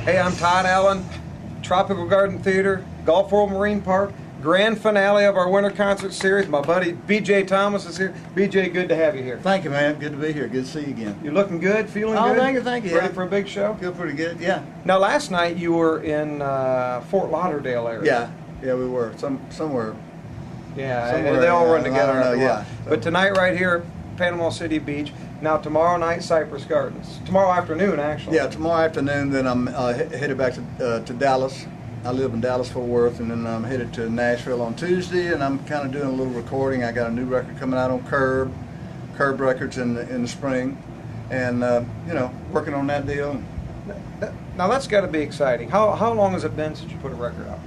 Hey, I'm Todd Allen, Tropical Garden Theater, Gulf World Marine Park, grand finale of our winter concert series. My buddy B.J. Thomas is here. B.J., good to have you here. Thank you, man. Good to be here. Good to see you again. You looking good? Feeling good? good? Thank you. Ready for a big show? Feel pretty good, yeah. Now, last night you were in Fort Lauderdale area. Yeah, we were. Somewhere. Yeah, somewhere, they all run together. I don't know, yeah. But tonight right here, Panama City Beach. Now tomorrow night, Cypress Gardens. Tomorrow afternoon, actually. Yeah, tomorrow afternoon. Then I'm headed back to Dallas. I live in Dallas, Fort Worth, and then I'm headed to Nashville on Tuesday. And I'm kind of doing a little recording. I got a new record coming out on Curb Records in the spring, and working on that deal. Now that's got to be exciting. How long has it been since you put a record out?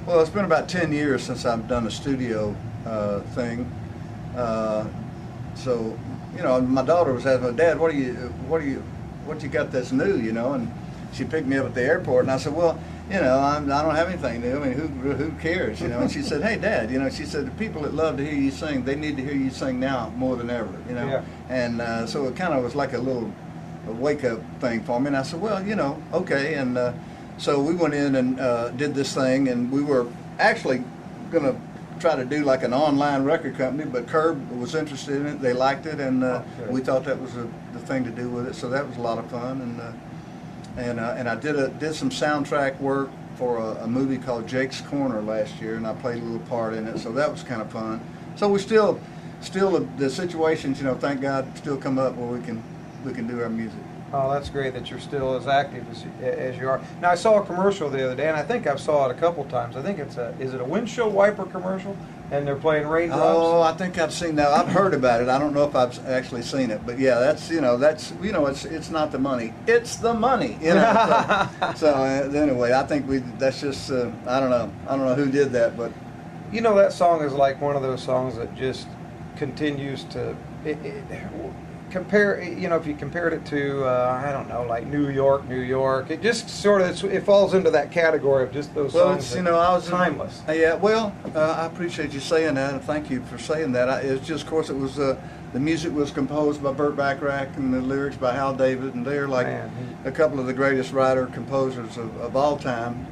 Well, it's been about 10 years since I've done a studio thing. So, my daughter was asking, Dad, what you got that's new, and she picked me up at the airport, and I said, well, I don't have anything new. I mean, who cares, And she said, hey, Dad, she said, the people that love to hear you sing, they need to hear you sing now more than ever, Yeah. And so it kind of was like a wake-up thing for me, and I said, well, okay, and so we went in and did this thing, and we were actually going to try to do like an online record company, but Curb was interested in it. They liked it, and we thought that was the thing to do with it. So that was a lot of fun, and I did some soundtrack work for a movie called Jake's Corner last year, and I played a little part in it. So that was kind of fun. So we still the situations, thank God, still come up where we can do our music. Oh, that's great that you're still as active as you are. Now, I saw a commercial the other day, and I think I've saw it a couple times. I think is it a windshield wiper commercial? And they're playing Raindrops? Oh, I think I've seen that. I've heard about it. I don't know if I've actually seen it, but yeah, it's not the money. It's the money, So anyway, I think that's just I don't know who did that, but that song is like one of those songs that just continues to. If you compared it to, I don't know, like New York, it just sort of, it falls into that category of just those songs. Well, I was timeless. Yeah, well, I appreciate you saying that, and thank you for saying that. It's just, of course, it was, the music was composed by Burt Bacharach, and the lyrics by Hal David, and they're like a couple of the greatest writer-composers of all time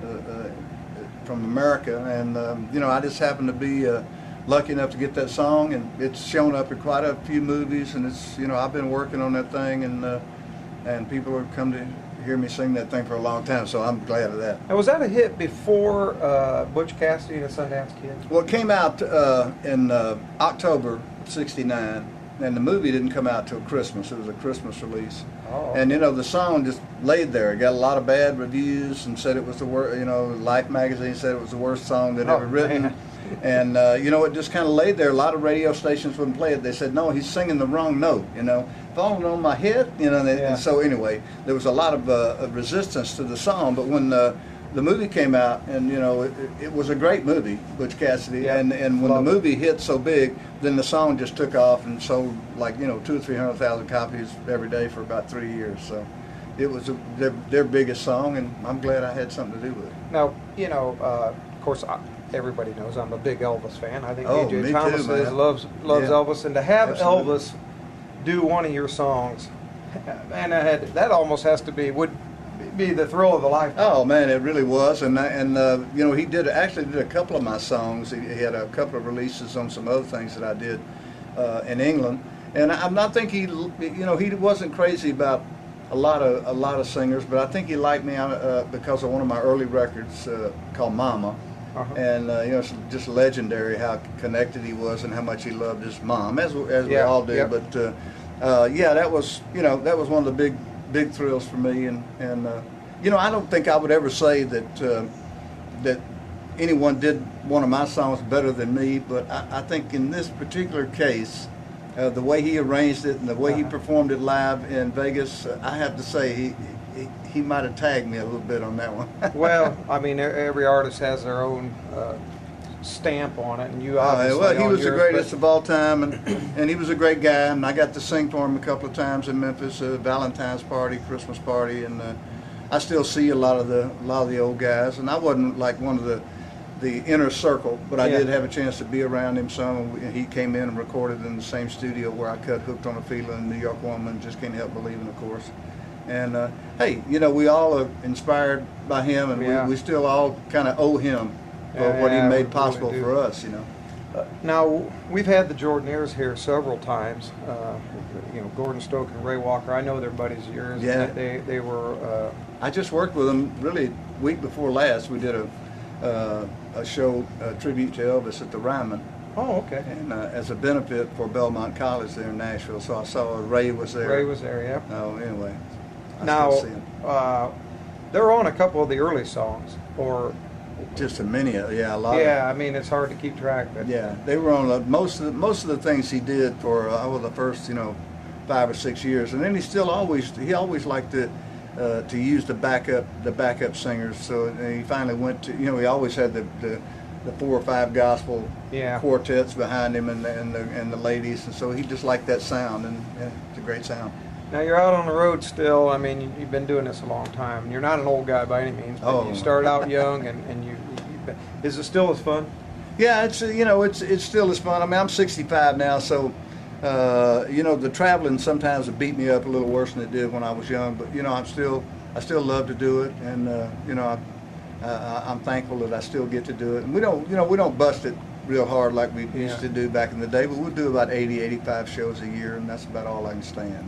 from America, and, I just happened to be lucky enough to get that song, and it's shown up in quite a few movies, and it's I've been working on that thing, and people have come to hear me sing that thing for a long time, so I'm glad of that. Now, was that a hit before Butch Cassidy and the Sundance Kid? Well, it came out in October '69, and the movie didn't come out till Christmas. It was a Christmas release. Oh. And the song just laid there. It got a lot of bad reviews and said it was the worst. Life magazine said it was the worst song they'd ever written. Man. And it just kind of laid there. A lot of radio stations wouldn't play it. They said, no, he's singing the wrong note, falling on my head, And so anyway, there was a lot of resistance to the song. But when the movie came out, and it was a great movie, Butch Cassidy, and when the movie hit so big, then the song just took off and sold like 200,000 or 300,000 copies every day for about 3 years. So it was their biggest song, and I'm glad I had something to do with it. Now, of course, everybody knows I'm a big Elvis fan. I think me B.J. Thomas too, man. loves Elvis, and to have Absolutely. Elvis do one of your songs, man, that almost would be the thrill of a lifetime. Oh man, it really was, and he actually did a couple of my songs. He had a couple of releases on some other things that I did in England, and I think he wasn't crazy about a lot of singers, but I think he liked me because of one of my early records called Mama. Uh-huh. And it's just legendary how connected he was and how much he loved his mom, as we all do. Yep. But that was one of the big thrills for me. And I don't think I would ever say that anyone did one of my songs better than me. But I think in this particular case, the way he arranged it and the way he performed it live in Vegas, I have to say he might have tagged me a little bit on that one. Well, I mean, every artist has their own stamp on it, and you obviously he was the greatest of all time, and he was a great guy, and I got to sing for him a couple of times in Memphis, Valentine's party, Christmas party, and I still see a lot of the old guys, and I wasn't like one of the inner circle, but I did have a chance to be around him some. He came in and recorded in the same studio where I cut Hooked on a Feeling, New York Woman, Just Can't Help Believing, of course. And hey, you know, we all are inspired by him, and Yeah. we still all kind of owe him for Yeah, what he yeah, we made possible really do. for us, you know. Now, we've had the Jordanaires here several times. You know, Gordon Stoke and Ray Walker. I know they're buddies of yours. Yeah. They were. I just worked with them really week before last. We did a show, a tribute to Elvis at the Ryman, Oh, okay. and as a benefit for Belmont College there in Nashville. So I saw Ray was there. Ray was there, yeah. Oh, anyway. I Now, still see him. they're on a couple of the early songs, or Just a many, yeah, a lot. yeah. I mean, it's hard to keep track. But Yeah, they were on most of the things he did for the first 5 or 6 years, and then he always liked to use the backup singers. So he finally went to he always had the 4 or 5 gospel Yeah. quartets behind him and the ladies, and so he just liked that sound, and it's a great sound. Now you're out on the road still. I mean, you've been doing this a long time. You're not an old guy by any means. But Oh. you started out young, and is it still as fun? Yeah, it's it's still as fun. I mean, I'm 65 now, so the traveling sometimes will beat me up a little worse than it did when I was young. But I still love to do it, and I'm thankful that I still get to do it. And we don't bust it real hard like we used to do back in the day, but we'll do about 80, 85 shows a year, and that's about all I can stand.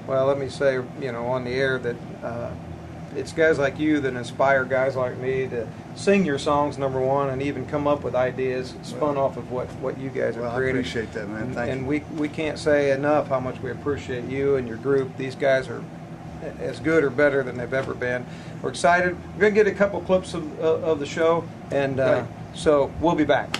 Well, let me say, on the air that it's guys like you that inspire guys like me to sing your songs, number one, and even come up with ideas spun off of what you guys have created. I appreciate that, man. Thank you. And we can't say enough how much we appreciate you and your group. These guys are as good or better than they've ever been. We're excited. We're going to get a couple clips of the show, and Right. so we'll be back.